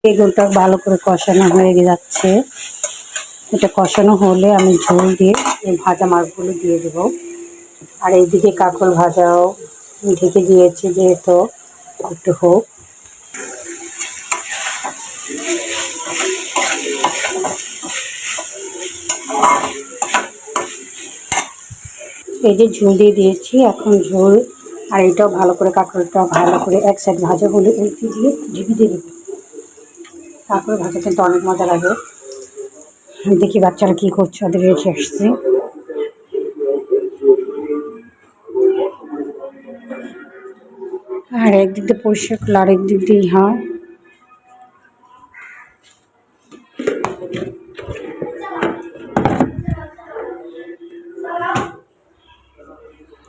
বেগুনটা ভালো করে কষানো হয়ে যাচ্ছে। এটা কষানো হলে আমি ঝোল দিয়ে এই ভাজা মাছগুলো দিয়ে দেবো। আর এইদিকে কাঁকরোল ভাজাও ঢেকে দিয়েছি, যেহেতু একটু হোক। এই যে ঝোল দিয়ে দিয়েছি, এখন ঝোল আর এটাও ভালো করে কাঁকরোলটা ভালো করে এক সাইড ভাজা হলে এইটি দিয়ে ঢেকে দিয়ে দেবো। কাঁকরোল ভাজা কিন্তু অনেক মজা লাগে। দেখি বাচ্চারা কি করছে, ওদের রেখে আসছি। আর একদিক দিয়ে পরিষ্কার করলে আরেক দিক দিয়েই হয়।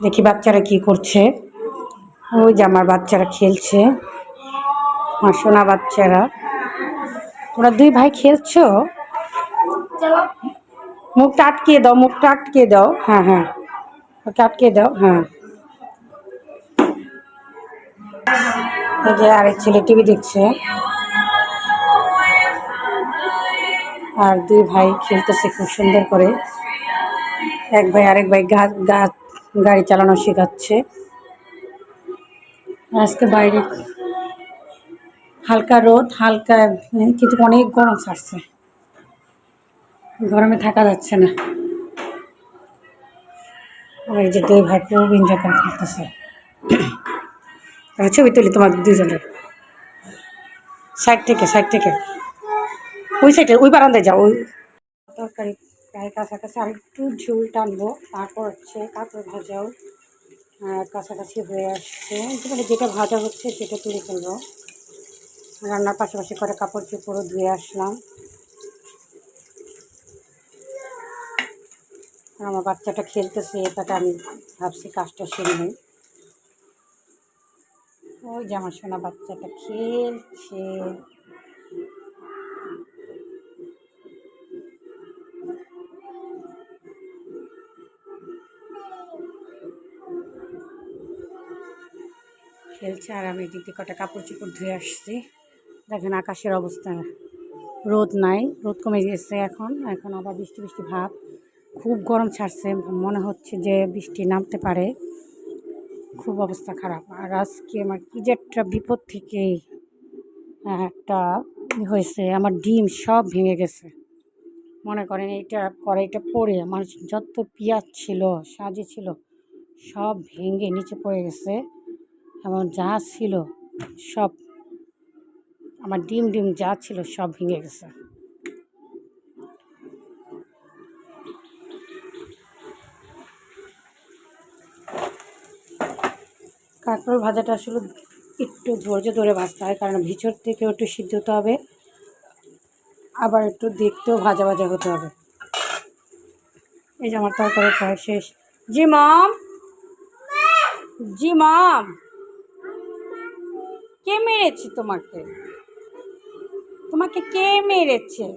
দেখি বাচ্চারা কি করছে। ওই যে আমার বাচ্চারা খেলছে, আমার সোনা বাচ্চারা। তোরা দুই ভাই খেলছো? মুখটা আটকিয়ে দাও, মুখটা আটকিয়ে দাও। হ্যাঁ হ্যাঁ, ওকে আটকিয়ে দাও। হ্যাঁ, এই যে আরেক ছেলে টিভি দেখছে, আর দুই ভাই খেলতেছে খুব সুন্দর করে। এক ভাই আরেক ভাই গাড়ি চালানো শেখাচ্ছে। আজকে বাইরে হালকা রোদ, হালকা কিন্তু অনেক গরম ছাড়ছে, গরমে থাকা যাচ্ছে না। আর এই যে দুই ভাই খুব এনজয় করে খেলতেছে। ছবি তুলি তোমার দুজনের। সাইড থেকে ওই সাইডে, ওই বারান্দায় যাও। ওই তরকারি প্রায় কাছাকাছি, আর একটু ঝোল টানবো, তারপর হচ্ছে কাঁকড় ভাজাও কাছাকাছি হয়ে আসছে। যেটা ভাজা হচ্ছে সেটা তুলে ফেলবো। রান্নার পাশাপাশি করে কাপড় চোপড়ও ধুয়ে আসলাম। আর আমার বাচ্চাটা খেলতেছে, এটাকে আমি ভাবছি কাজটা সেরে নেই। ওই যে আমার সোনা বাচ্চাটা খেলছে। আর আমি দিকে কটা কাপড় চোপড় ধুয়ে আসছি। দেখেন আকাশের অবস্থা, রোদ নাই, রোদ কমে গেছে। এখন আবার বৃষ্টি বৃষ্টি ভাব, খুব গরম ছাড়ছে, মনে হচ্ছে যে বৃষ্টি নামতে পারে। খুব অবস্থা খারাপ। আর আজকে আমার কি যে একটা বিপদ থেকে একটা হয়েছে, আমার ডিম সব ভেঙে গেছে। মনে করেন এইটা কড়াইটা পড়ে আমার যত পেঁয়াজ ছিল, সাজি ছিল, সব ভেঙে নিচে পড়ে গেছে। এবং যা ছিল সব, আমার ডিম যা ছিল সব ভেঙে গেছে। কাঁকরোল ভাজাটা আসলে একটু ধৈর্য ধরে ভাজতে হয়, কারণ ভিতর থেকেও একটু সিদ্ধ হতে হবে, আবার একটু দেখতেও ভাজা ভাজা হতে হবে। এই যে আমার তরকারি প্রায় শেষ। জি মম, জি মম, কে মেরেছে তোমাকে? তোমাকে কে মেরেছে?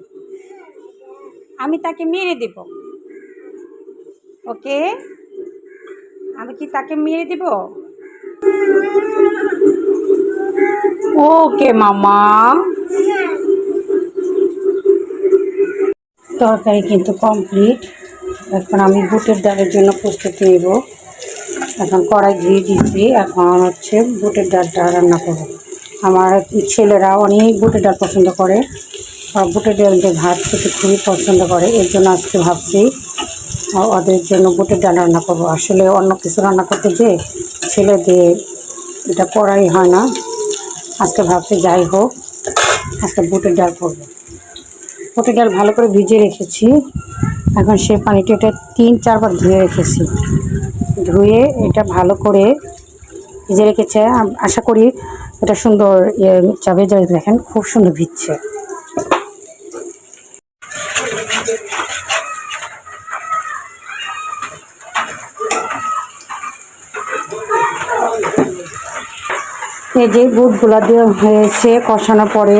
আমি তাকে মেরে দেব। ওকে, আমি কি তাকে মেরে দেব? ওকে মামা। তরকারি কিন্তু কমপ্লিট। এখন আমি বুটের ডালের জন্য প্রস্তুতি নেব। এখন কড়াই ধুয়ে দিচ্ছি, এখন হচ্ছে বুটের ডালটা রান্না করব। আমার ছেলেরা অনেক বুটের ডাল পছন্দ করে, বুটের ডাল দিয়ে ভাত খেতে খুবই পছন্দ করে। এর জন্য আজকে ভাবছি ওদের জন্য বুটের ডাল রান্না করব। আসলে অন্য কিছু রান্না করতে গিয়ে ছেলেদের এটা করাই হয় না। আজকে ভাবছি যাই হোক, আজকে বুটের ডাল করবো। বুটের ডাল ভালো করে ভিজিয়ে রেখেছি, এখন সে পানিটা এটা 3-4 বার ধুয়ে রেখেছি। ধুয়ে এটা ভালো করে ভিজে রেখেছে। আশা করি এটা সুন্দর যাবে। দেখেন খুব সুন্দর ভিজছে। এই যে বুটগুলা দিয়ে হয়েছে কষানোর পরে,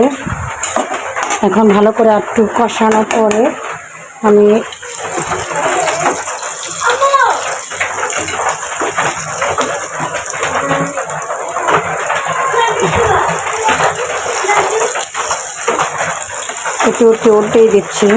এখন ভালো করে একটু কষানোর পরে আমি একটু একটু উল্টেই দিচ্ছি।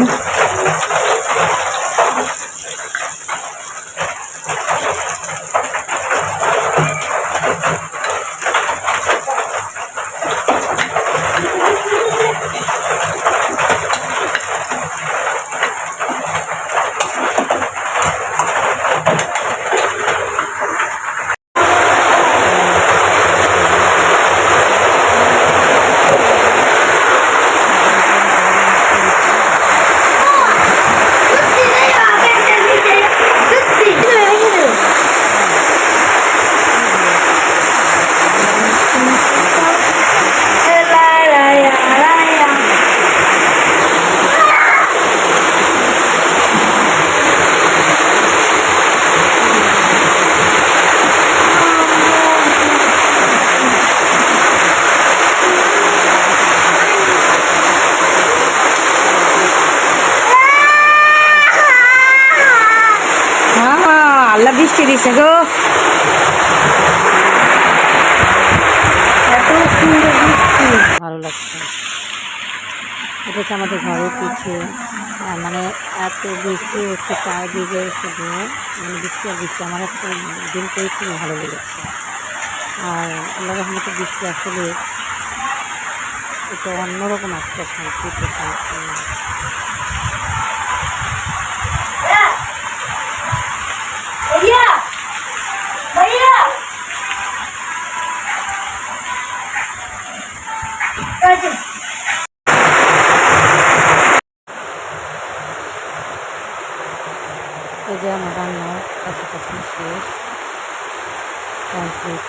আল্লাহ বৃষ্টি দিছে গো, এত সুন্দর বৃষ্টি, ভালো লাগছে। এটা হচ্ছে আমাদের ঘরের পিছিয়ে, মানে এত বৃষ্টি হচ্ছে চারিদিকে, শুধু মানে বৃষ্টি আর বৃষ্টি। আমার একটা দিনটাই খুব ভালো লেগেছে। আর আল্লাহ রহমতে বৃষ্টি আসলে এটা অন্যরকম একটা শান্তি প্রশান্তি। এই যে আমার রান্নার কাছাকাছি শেষ, কমপ্লিট।